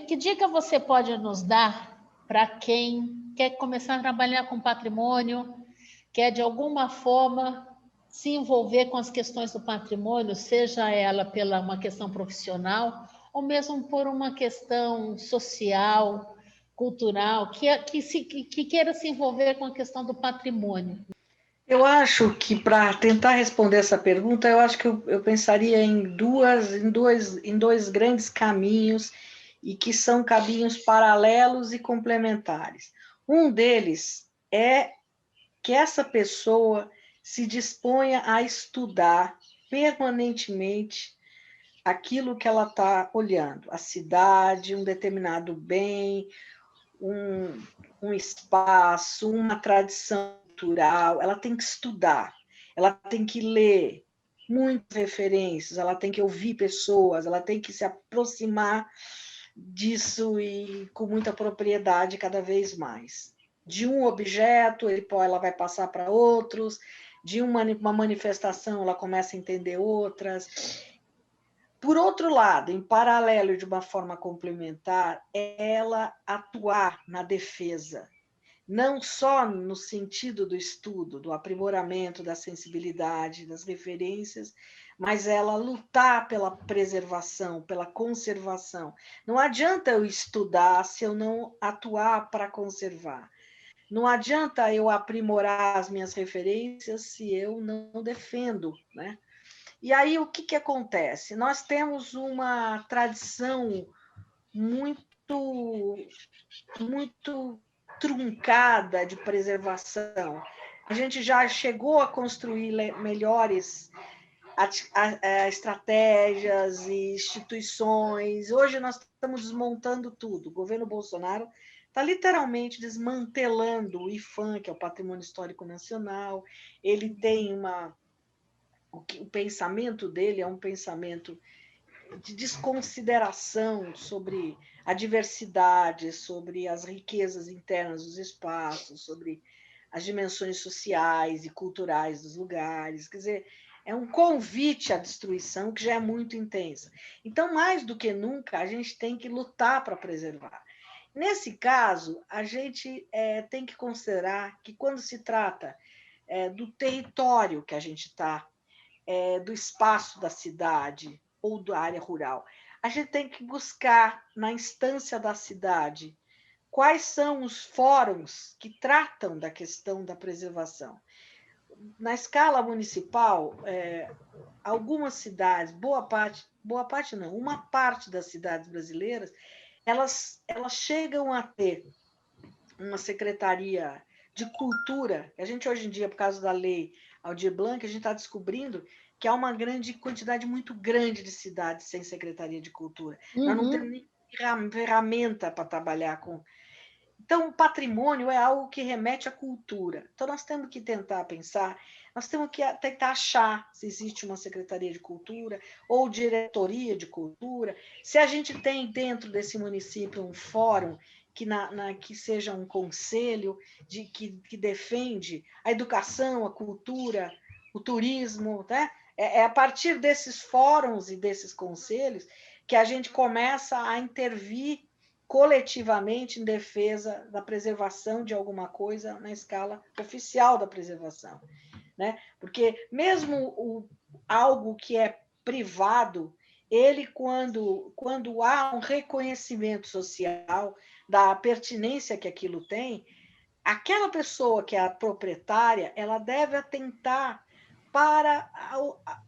Que dica você pode nos dar para quem quer começar a trabalhar com patrimônio, quer de alguma forma se envolver com as questões do patrimônio, seja ela pela uma questão profissional ou mesmo por uma questão social, cultural, que queira se envolver com a questão do patrimônio? Eu acho que para tentar responder essa pergunta, eu acho que eu pensaria em dois grandes caminhos e que são caminhos paralelos e complementares. Um deles é que essa pessoa se disponha a estudar permanentemente aquilo que ela está olhando, a cidade, um determinado bem, um espaço, uma tradição cultural, ela tem que estudar, ela tem que ler muitas referências, ela tem que ouvir pessoas, ela tem que se aproximar disso e com muita propriedade cada vez mais. De um objeto, ela vai passar para outros, de uma manifestação, ela começa a entender outras. Por outro lado, em paralelo, de uma forma complementar, é ela atuar na defesa, não só no sentido do estudo, do aprimoramento da sensibilidade, das referências, mas ela lutar pela preservação, pela conservação. Não adianta eu estudar se eu não atuar para conservar. Não adianta eu aprimorar as minhas referências se eu não defendo, né? E aí o que acontece? Nós temos uma tradição muito, muito truncada de preservação. A gente já chegou a construir melhores estratégias e instituições. Hoje nós estamos desmontando tudo. O governo Bolsonaro está literalmente desmantelando o IPHAN, que é o Patrimônio Histórico Nacional. Ele tem o pensamento dele é um pensamento de desconsideração sobre a diversidade, sobre as riquezas internas dos espaços, sobre as dimensões sociais e culturais dos lugares. Quer dizer, é um convite à destruição que já é muito intensa. Então, mais do que nunca, a gente tem que lutar para preservar. Nesse caso, a gente tem que considerar que, quando se trata do território que a gente está, do espaço da cidade ou da área rural, a gente tem que buscar, na instância da cidade, quais são os fóruns que tratam da questão da preservação. Na escala municipal, algumas cidades, boa parte não, uma parte das cidades brasileiras, elas chegam a ter uma secretaria de cultura. A gente hoje em dia, por causa da lei Aldir Blanc, a gente está descobrindo que há uma quantidade muito grande de cidades sem secretaria de cultura. Nós não temos nem ferramenta para trabalhar com. Então, o patrimônio é algo que remete à cultura. Então, nós temos que tentar pensar, nós temos que tentar achar se existe uma secretaria de cultura ou diretoria de cultura, se a gente tem dentro desse município um fórum que seja um conselho que defende a educação, a cultura, o turismo, né? É a partir desses fóruns e desses conselhos que a gente começa a intervir coletivamente em defesa da preservação de alguma coisa na escala oficial da preservação, né? Porque mesmo algo que é privado, ele, quando há um reconhecimento social da pertinência que aquilo tem, aquela pessoa que é a proprietária, ela deve atentar para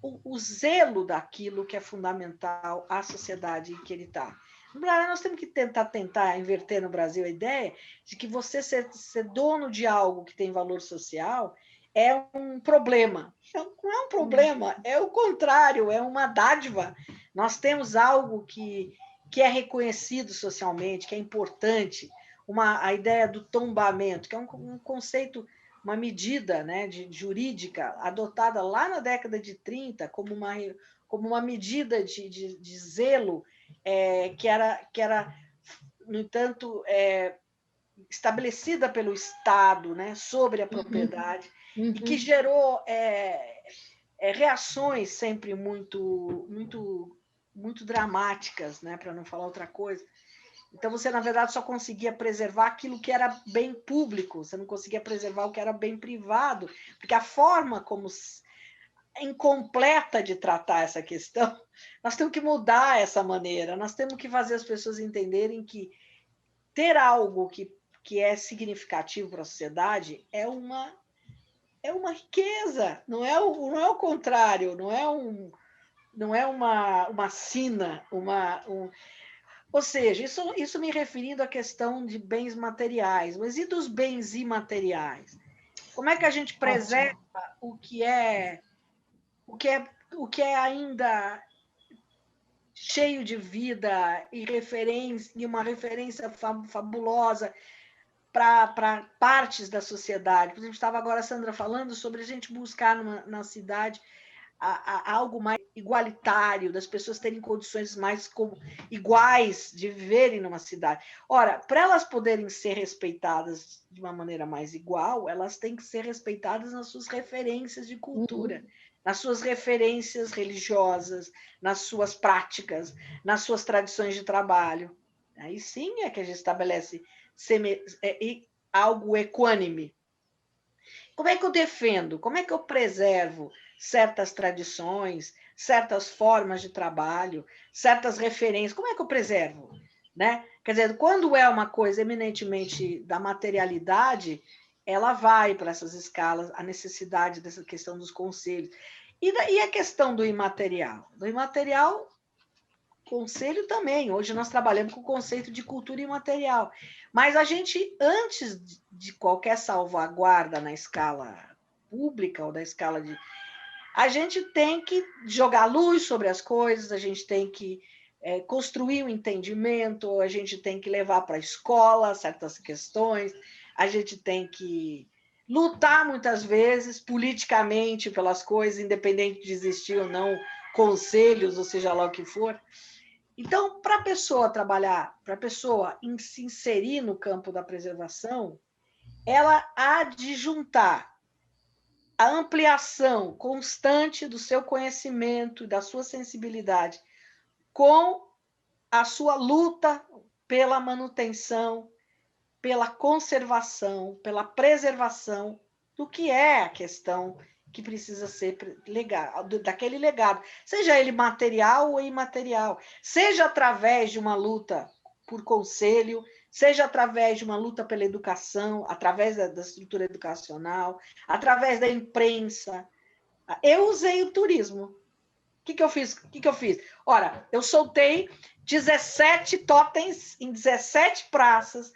o zelo daquilo que é fundamental à sociedade em que ele está. Nós temos que tentar inverter no Brasil a ideia de que você ser dono de algo que tem valor social é um problema. Não é um problema, é o contrário, é uma dádiva. Nós temos algo que é reconhecido socialmente, que é importante, a ideia do tombamento, que é um conceito, uma medida, né, jurídica adotada lá na década de 30 como uma medida de zelo, que era, no entanto, estabelecida pelo Estado, né, sobre a propriedade, e que gerou reações sempre muito, muito muito dramáticas, né, para não falar outra coisa. Então, você, na verdade, só conseguia preservar aquilo que era bem público, você não conseguia preservar o que era bem privado, porque a forma como incompleta de tratar essa questão, nós temos que mudar essa maneira, nós temos que fazer as pessoas entenderem que ter algo que é significativo para a sociedade é uma riqueza, não é o contrário, não é uma sina, ou seja, isso me referindo à questão de bens materiais, mas e dos bens imateriais? Como é que a gente preserva o que é ainda cheio de vida e uma referência fabulosa para partes da sociedade? Por exemplo, estava agora a Sandra falando sobre a gente buscar na cidade algo mais igualitário, das pessoas terem condições mais iguais de viverem numa cidade. Ora, para elas poderem ser respeitadas de uma maneira mais igual, elas têm que ser respeitadas nas suas referências de cultura, nas suas referências religiosas, nas suas práticas, nas suas tradições de trabalho. Aí sim é que a gente estabelece algo equânime. Como é que eu defendo? Como é que eu preservo certas tradições, certas formas de trabalho, certas referências? Como é que eu preservo? Né? Quer dizer, quando é uma coisa eminentemente da materialidade, ela vai para essas escalas, a necessidade dessa questão dos conselhos. E a questão do imaterial? Do imaterial, conselho também. Hoje nós trabalhamos com o conceito de cultura imaterial. Mas a gente, antes de qualquer salvaguarda na escala pública ou da escala de... A gente tem que jogar luz sobre as coisas, a gente tem que construir um entendimento, a gente tem que levar para a escola certas questões, a gente tem que lutar muitas vezes politicamente pelas coisas, independente de existir ou não conselhos, ou seja lá o que for. Então, para a pessoa trabalhar, para a pessoa se inserir no campo da preservação, ela há de juntar a ampliação constante do seu conhecimento e da sua sensibilidade com a sua luta pela manutenção, pela conservação, pela preservação do que é a questão que precisa ser daquele legado, seja ele material ou imaterial, seja através de uma luta por conselho, seja através de uma luta pela educação, através da estrutura educacional, através da imprensa. Eu usei o turismo. O que eu fiz? Ora, eu soltei 17 totens em 17 praças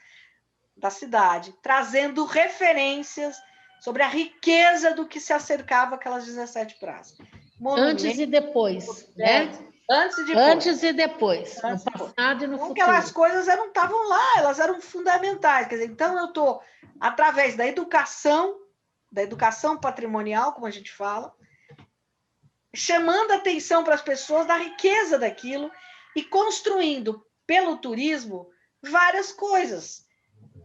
da cidade, trazendo referências sobre a riqueza do que se acercava aquelas 17 praças. Antes e depois, né? Antes e depois. Antes e depois, no passado e no futuro. Aquelas coisas não estavam lá, elas eram fundamentais. Quer dizer, então eu estou, através da educação patrimonial, como a gente fala, chamando a atenção para as pessoas da riqueza daquilo e construindo, pelo turismo, várias coisas.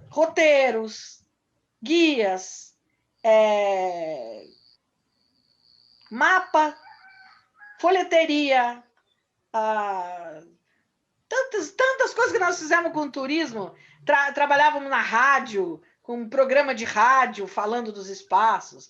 Roteiros, guias, mapa, folheteria, tantas coisas que nós fizemos com o turismo. Trabalhávamos na rádio, com um programa de rádio falando dos espaços.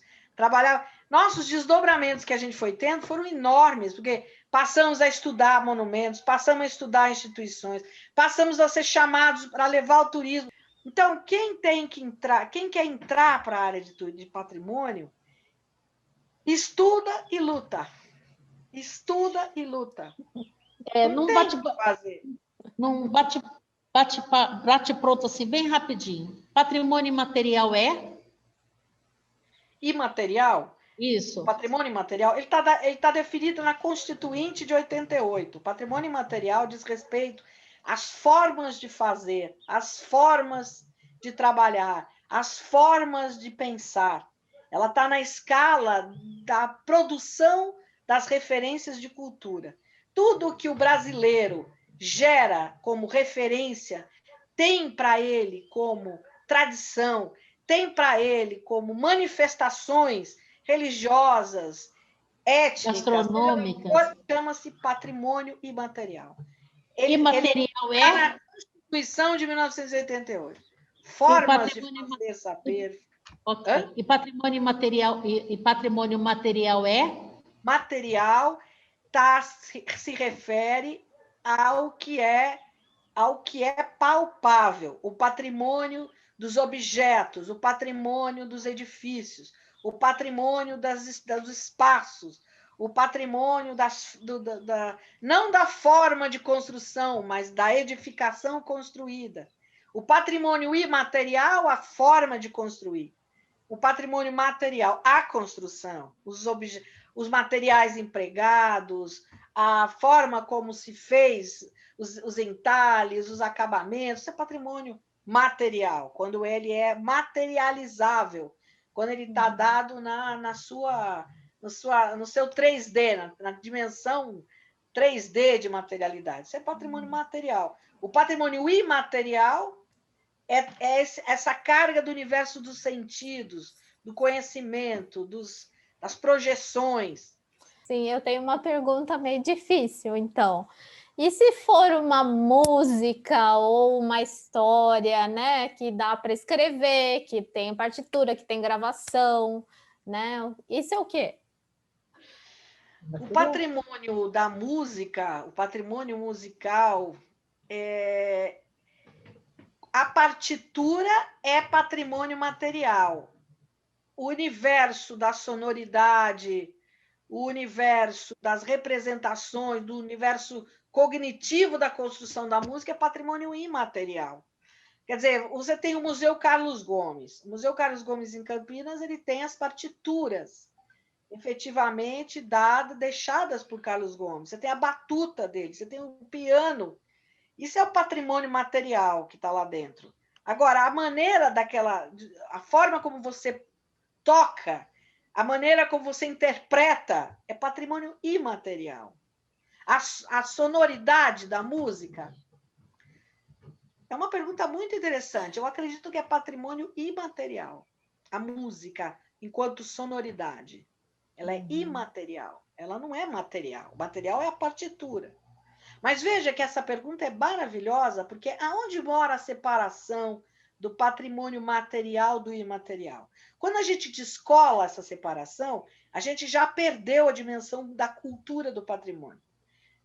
Nossos desdobramentos que a gente foi tendo foram enormes, porque passamos a estudar monumentos, passamos a estudar instituições, passamos a ser chamados para levar o turismo. Então, quem quer entrar para a área de patrimônio, estuda e luta. Estuda e luta. Num bate-pronto assim, bem rapidinho. Patrimônio imaterial é? Imaterial? Isso. O patrimônio imaterial, ele tá definido na Constituinte de 88. O patrimônio imaterial diz respeito às formas de fazer, às formas de trabalhar, às formas de pensar. Ela está na escala da produção das referências de cultura. Tudo que o brasileiro gera como referência tem para ele como tradição, tem para ele como manifestações religiosas, étnica, gastronômica. chama-se patrimônio imaterial. Imaterial Está na Constituição de 1988. Formas de fazer saber. Ok. E patrimônio material é? Material se refere ao que é palpável, o patrimônio dos objetos, o patrimônio dos edifícios, o patrimônio dos espaços, o patrimônio não da forma de construção, mas da edificação construída. O patrimônio imaterial, a forma de construir. O patrimônio material, a construção, os materiais empregados, a forma como se fez, os entalhes, os acabamentos, isso é patrimônio material, quando ele é materializável, quando ele está dado no seu 3D, na dimensão 3D de materialidade. Isso é patrimônio material. O patrimônio imaterial é essa carga do universo dos sentidos, do conhecimento, das projeções. Sim, eu tenho uma pergunta meio difícil, então. E se for uma música ou uma história, né, que dá para escrever, que tem partitura, que tem gravação, né? Isso é o quê? O patrimônio da música, o patrimônio musical, a partitura é patrimônio material. O universo da sonoridade, o universo das representações, do universo cognitivo da construção da música é patrimônio imaterial. Quer dizer, você tem o Museu Carlos Gomes. O Museu Carlos Gomes, em Campinas, ele tem as partituras efetivamente deixadas por Carlos Gomes. Você tem a batuta dele, você tem o piano. Isso é o patrimônio material que está lá dentro. Agora, a forma como você toca, a maneira como você interpreta, é patrimônio imaterial. A sonoridade da música é uma pergunta muito interessante. Eu acredito que é patrimônio imaterial. A música, enquanto sonoridade, ela é imaterial. Ela não é material. O material é a partitura. Mas veja que essa pergunta é maravilhosa, porque aonde mora a separação do patrimônio material do imaterial? Quando a gente descola essa separação, a gente já perdeu a dimensão da cultura do patrimônio.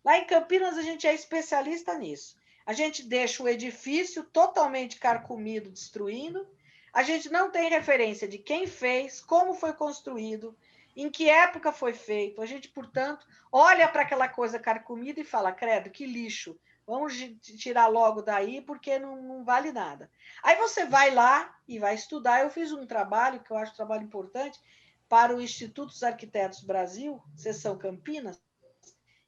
Lá em Campinas, a gente é especialista nisso. A gente deixa o edifício totalmente carcomido, destruindo. A gente não tem referência de quem fez, como foi construído, em que época foi feito. A gente, portanto, olha para aquela coisa carcomida e fala, credo, que lixo. Vamos tirar logo daí, porque não vale nada. Aí você vai lá e vai estudar. Eu fiz um trabalho, que eu acho um trabalho importante, para o Instituto dos Arquitetos Brasil, seção Campinas,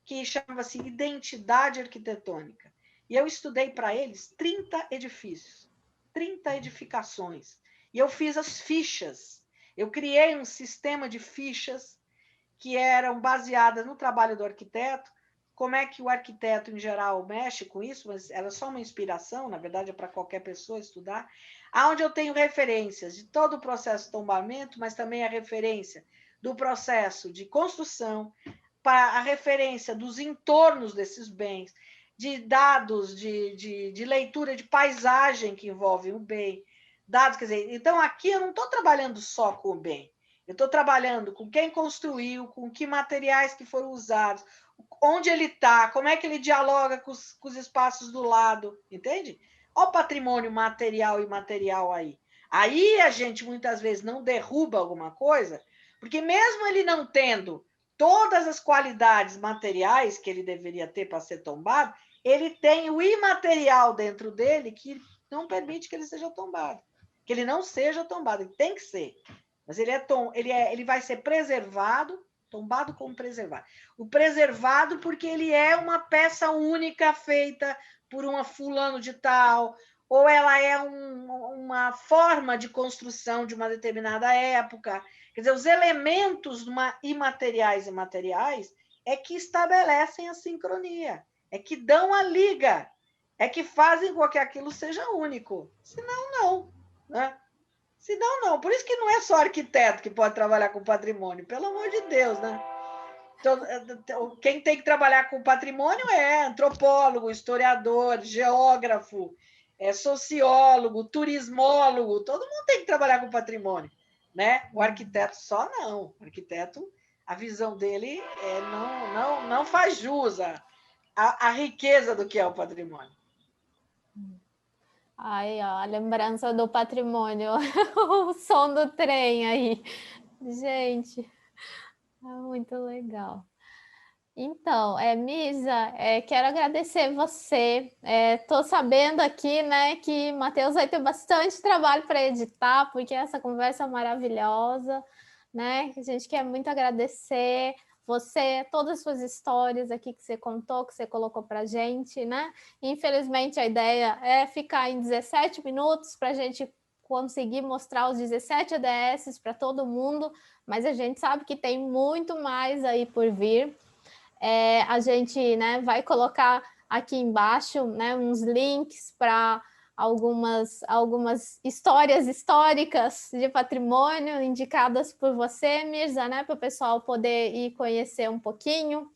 que chama-se Identidade Arquitetônica. E eu estudei para eles 30 edifícios, 30 edificações. E eu fiz as fichas. Eu criei um sistema de fichas que eram baseadas no trabalho do arquiteto, como é que o arquiteto, em geral, mexe com isso, mas era só uma inspiração, na verdade é para qualquer pessoa estudar, onde eu tenho referências de todo o processo de tombamento, mas também a referência do processo de construção, para a referência dos entornos desses bens, de dados de leitura de paisagem que envolvem o bem, dados, quer dizer, então aqui eu não estou trabalhando só com o bem, eu estou trabalhando com quem construiu, com que materiais que foram usados, onde ele está, como é que ele dialoga com os espaços do lado, entende? Olha o patrimônio material e imaterial aí. Aí a gente muitas vezes não derruba alguma coisa, porque mesmo ele não tendo todas as qualidades materiais que ele deveria ter para ser tombado, ele tem o imaterial dentro dele que não permite que ele seja tombado, que ele não seja tombado, ele tem que ser. Mas ele vai ser preservado, tombado como preservado. O preservado porque ele é uma peça única feita por um fulano de tal, ou ela é uma forma de construção de uma determinada época. Quer dizer, os elementos imateriais e materiais é que estabelecem a sincronia, é que dão a liga, é que fazem com que aquilo seja único. Senão, não. Né? Senão, não. Por isso que não é só arquiteto que pode trabalhar com patrimônio, pelo amor de Deus, né? quem tem que trabalhar com patrimônio é antropólogo, historiador, geógrafo, sociólogo, turismólogo, todo mundo tem que trabalhar com patrimônio, né? O arquiteto só não. O arquiteto, a visão dele não faz jus à riqueza do que é o patrimônio. Ai, ó, a lembrança do patrimônio, o som do trem aí. Gente, é muito legal. Então, Misa, quero agradecer você. Estou sabendo aqui, né, que Matheus vai ter bastante trabalho para editar, porque essa conversa é maravilhosa, né? A gente quer muito agradecer você, todas as suas histórias aqui que você contou, que você colocou para a gente, né? Infelizmente, a ideia é ficar em 17 minutos para a gente conseguir mostrar os 17 ADSs para todo mundo, mas a gente sabe que tem muito mais aí por vir. A gente, né, vai colocar aqui embaixo, né, uns links para algumas histórias históricas de patrimônio indicadas por você, Mirza, né, para o pessoal poder ir conhecer um pouquinho.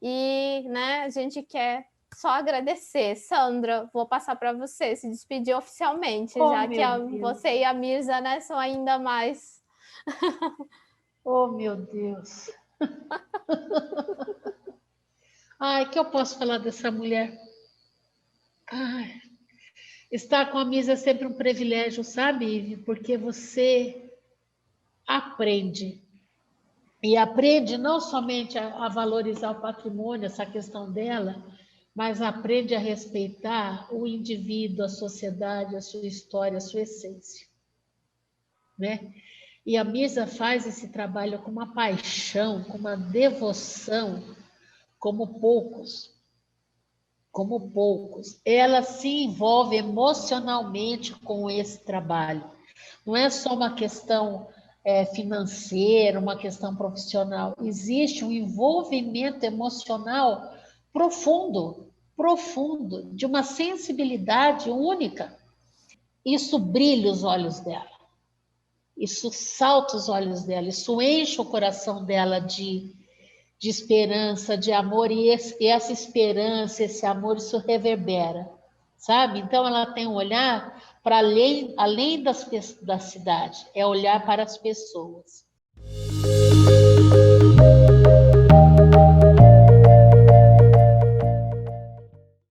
E, né, a gente quer só agradecer. Sandra, vou passar para você se despedir oficialmente, já que você e a Mirza, né, são ainda mais... Oh, meu Deus! Ai, que eu posso falar dessa mulher? Ai, estar com a Mirza é sempre um privilégio, sabe, Ive? Porque você aprende. E aprende não somente a valorizar o patrimônio, essa questão dela, mas aprende a respeitar o indivíduo, a sociedade, a sua história, a sua essência, né? E a Mirza faz esse trabalho com uma paixão, com uma devoção, como poucos. Como poucos. Ela se envolve emocionalmente com esse trabalho. Não é só uma questão financeira, uma questão profissional. Existe um envolvimento emocional profundo, profundo, de uma sensibilidade única. Isso brilha os olhos dela. Isso salta os olhos dela. Isso enche o coração dela de esperança, de amor, e essa esperança, esse amor, isso reverbera, sabe? Então, ela tem um olhar para além da cidade, é olhar para as pessoas.